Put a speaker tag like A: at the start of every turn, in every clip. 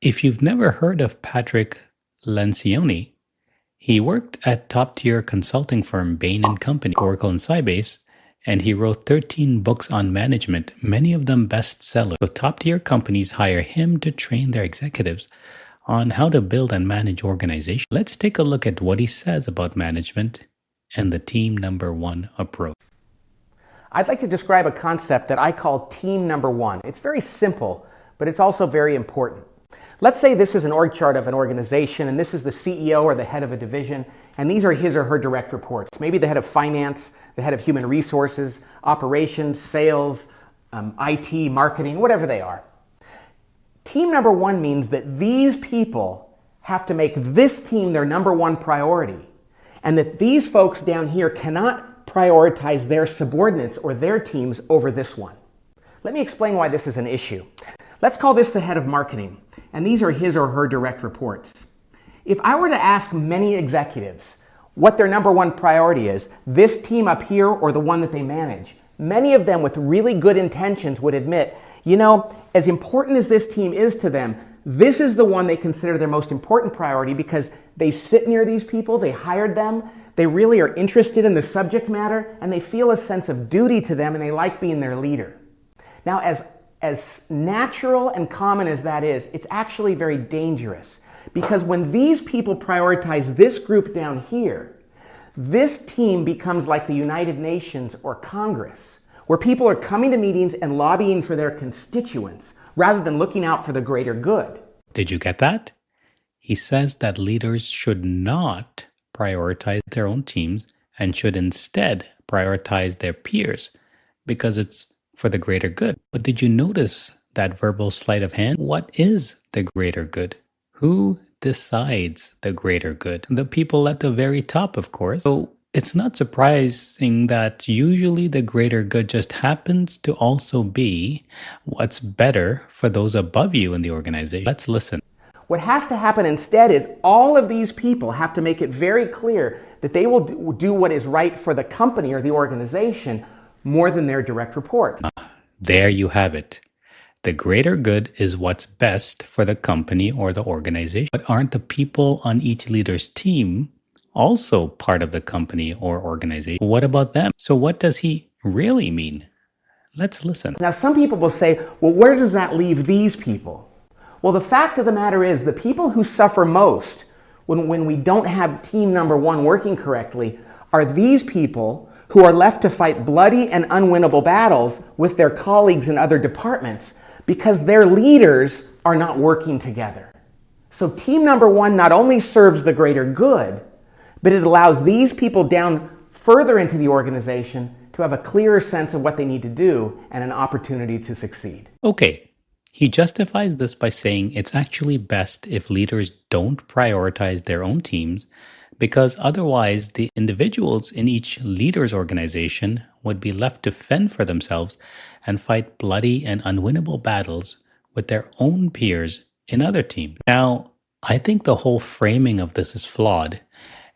A: If you've never heard of Patrick Lencioni, he worked at top-tier consulting firm Bain& Company, Oracle and Sybase, and he wrote 13 books on management, many of them bestsellers. So top-tier companies hire him to train their executives on how to build and manage organizations. Let's take a look at what he says about management and the team number one approach.
B: I'd like to describe a concept that I call team number one. It's very simple, but it's also very important. Let's say this is an org chart of an organization, and this is the CEO or the head of a division, and these are his or her direct reports. Maybe the head of finance, the head of human resources, operations, sales, IT, marketing, whatever they are. Team number one means that these people have to make this team their number one priority, and that these folks down here cannot prioritize their subordinates or their teams over this one. Let me explain why this is an issue. Let's call this the head of marketing, and these are his or her direct reports. If I were to ask many executives what their number one priority is, this team up here or the one that they manage, many of them with really good intentions would admit, as important as this team is to them, this is the one they consider their most important priority because they sit near these people, they hired them, they really are interested in the subject matter, and they feel a sense of duty to them, and they like being their leader. Now, as natural and common as that is, it's actually very dangerous. Because when these people prioritize this group down here, this team becomes like the United Nations or Congress, where people are coming to meetings and lobbying for their constituents rather than looking out for the greater good.
A: Did you get that? He says that leaders should not prioritize their own teams and should instead prioritize their peers because it's for the greater good. But did you notice that verbal sleight of hand? What is the greater good? Who decides the greater good? The people at the very top, of course. So it's not surprising that usually the greater good just happens to also be what's better for those above you in the organization. Let's listen.
B: What has to happen instead is all of these people have to make it very clear that they will do what is right for the company or the organization more than their direct reports.
A: There you have it. The greater good is what's best for the company or the organization. But aren't the people on each leader's team also part of the company or organization? What about them? So what does he really mean? Let's listen.
B: Now, some people will say, well, where does that leave these people? Well, the fact of the matter is the people who suffer most when we don't have team number one working correctly are these people who are left to fight bloody and unwinnable battles with their colleagues in other departments because their leaders are not working together. So team number one not only serves the greater good, but it allows these people down further into the organization to have a clearer sense of what they need to do and an opportunity to succeed.
A: Okay. He justifies this by saying it's actually best if leaders don't prioritize their own teams because otherwise the individuals in each leader's organization would be left to fend for themselves and fight bloody and unwinnable battles with their own peers in other teams. Now, I think the whole framing of this is flawed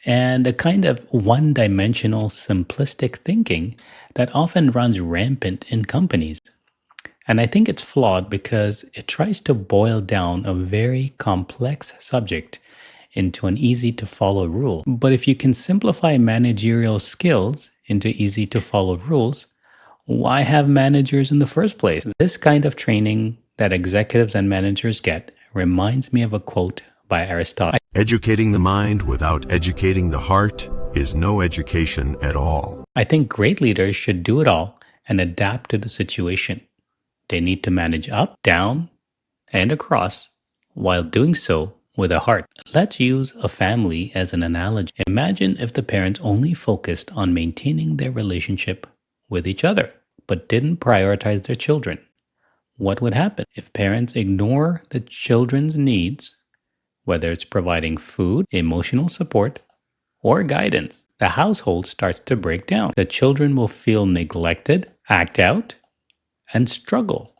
A: and a kind of one-dimensional simplistic thinking that often runs rampant in companies. And I think it's flawed because it tries to boil down a very complex subject into an easy-to-follow rule. But if you can simplify managerial skills into easy-to-follow rules, why have managers in the first place? This kind of training that executives and managers get reminds me of a quote by Aristotle.
C: Educating the mind without educating the heart is no education at all.
A: I think great leaders should do it all and adapt to the situation. They need to manage up, down, and across while doing so with a heart. Let's use a family as an analogy. Imagine if the parents only focused on maintaining their relationship with each other, but didn't prioritize their children. What would happen if parents ignore the children's needs, whether it's providing food, emotional support, or guidance? The household starts to break down. The children will feel neglected, act out, and struggle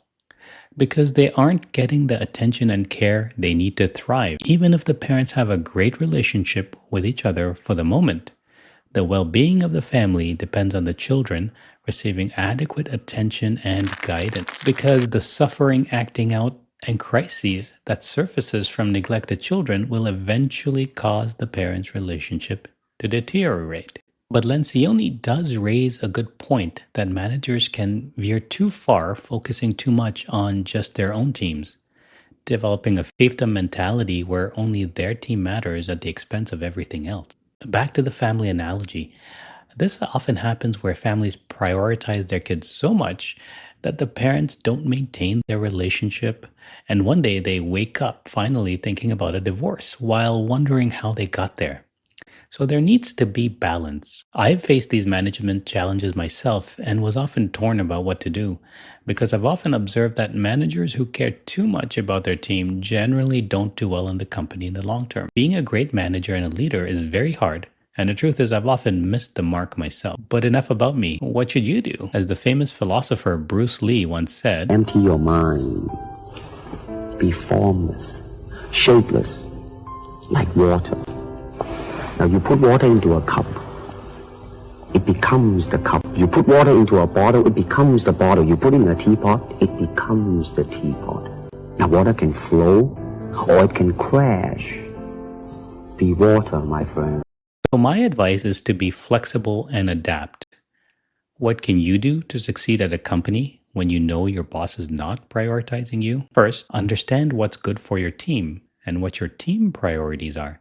A: because they aren't getting the attention and care they need to thrive. Even if the parents have a great relationship with each other for the moment, the well-being of the family depends on the children receiving adequate attention and guidance because the suffering, acting out, And crises that surfaces from neglected children will eventually cause the parents' relationship to deteriorate. But Lencioni does raise a good point that managers can veer too far, focusing too much on just their own teams, developing a fiefdom mentality where only their team matters at the expense of everything else. Back to the family analogy. This often happens where families prioritize their kids so much that the parents don't maintain their relationship, and one day they wake up finally thinking about a divorce while wondering how they got there. So there needs to be balance. I've faced these management challenges myself and was often torn about what to do because I've often observed that managers who care too much about their team generally don't do well in the company in the long term. Being a great manager and a leader is very hard. And the truth is, I've often missed the mark myself. But enough about me. What should you do? As the famous philosopher Bruce Lee once said,
D: empty your mind. Be formless, shapeless, like water. Now you put water into a cup, it becomes the cup. You put water into a bottle, it becomes the bottle. You put it in a teapot, it becomes the teapot. Now water can flow or it can crash. Be water, my friend.
A: So my advice is to be flexible and adapt. What can you do to succeed at a company when you know your boss is not prioritizing you? First, understand what's good for your team and what your team priorities are.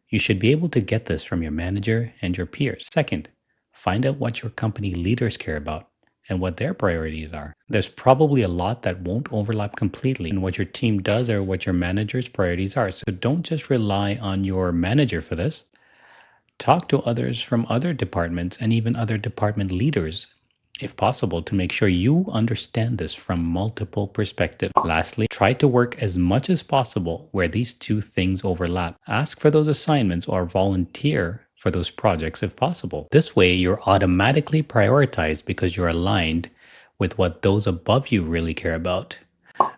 A: You should be able to get this from your manager and your peers. Second, find out what your company leaders care about and what their priorities are. There's probably a lot that won't overlap completely in what your team does or what your manager's priorities are. So don't just rely on your manager for this. Talk to others from other departments and even other department leaders, if possible, to make sure you understand this from multiple perspectives. Lastly, try to work as much as possible where these two things overlap. Ask for those assignments or volunteer for those projects if possible. This way, you're automatically prioritized because you're aligned with what those above you really care about.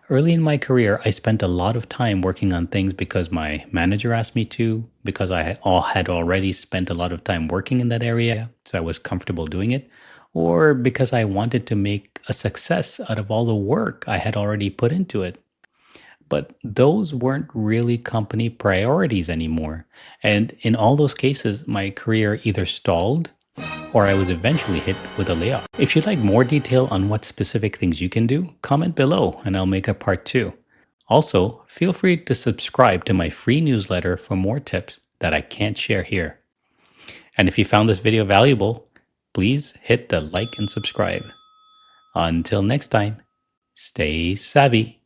A: Early in my career, I spent a lot of time working on things because my manager asked me to, because I had already spent a lot of time working in that area, so I was comfortable doing it, or because I wanted to make a success out of all the work I had already put into it. But those weren't really company priorities anymore. And in all those cases, my career either stalled or I was eventually hit with a layoff. If you'd like more detail on what specific things you can do, comment below and I'll make a part 2. Also, feel free to subscribe to my free newsletter for more tips that I can't share here. And if you found this video valuable, please hit the like and subscribe. Until next time, stay savvy.